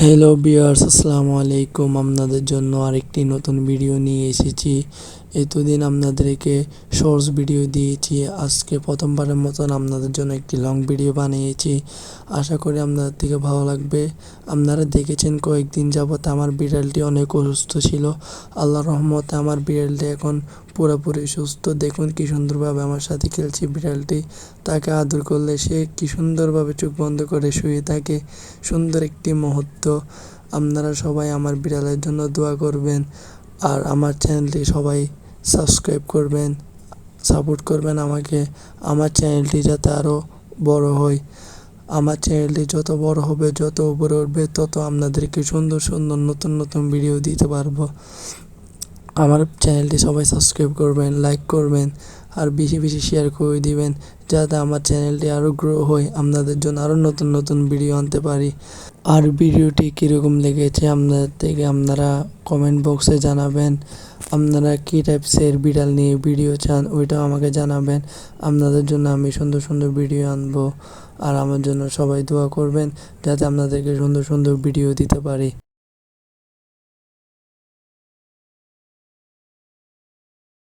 Hello viewers, আসসালামু আলাইকুম। আপনাদের জন্য আরেকটি নতুন ভিডিও নিয়ে এসেছি। এতদিন আপনাদেরকে শর্টস ভিডিও দিয়েছি, আজকে প্রথমবারের মতন আপনাদের জন্য একটি লং ভিডিও বানিয়েছি। আশা করি আপনাদের থেকে ভালো লাগবে। আপনারা দেখেছেন কয়েকদিন যাবত আমার বিড়ালটি অনেক অসুস্থ ছিল। আল্লাহর রহমতে আমার বিড়ালটি এখন পুরোপুরি সুস্থ। দেখুন কি সুন্দরভাবে আমার সাথে খেলছে বিড়ালটি। তাকে আদর করলে সে কি সুন্দরভাবে চোখ বন্ধ করে শুয়ে থাকে। সুন্দর একটি মুহূর্ত। আপনারা সবাই আমার বিড়ালের জন্য দোয়া করবেন, আর আমার চ্যানেলটি সবাই সাবস্ক্রাইব করবেন, সাপোর্ট করবেন আমাকে। আমার চ্যানেলটি যাতে আরও বড় হয়। আমার চ্যানেলটি যত বড় হবে, যত উপরে উঠবে, তত আপনাদেরকে সুন্দর সুন্দর নতুন নতুন ভিডিও দিতে পারবো। আমার চ্যানেলটি সবাই সাবস্ক্রাইব করবেন, লাইক করবেন, আর বেশি বেশি শেয়ার করে দিবেন, যাতে আমার চ্যানেলটি আরও গ্রো হয়, আপনাদের জন্য আরও নতুন নতুন ভিডিও আনতে পারি। আর ভিডিওটি কীরকম লেগেছে আপনাদের থেকে আপনারা কমেন্ট বক্সে জানাবেন। আপনারা কী টাইপসের বিড়াল নিয়ে ভিডিও চান ওইটাও আমাকে জানাবেন। আপনাদের জন্য আমি সুন্দর সুন্দর ভিডিও আনবো। আর আমার জন্য সবাই দোয়া করবেন, যাতে আপনাদেরকে সুন্দর সুন্দর ভিডিও দিতে পারি।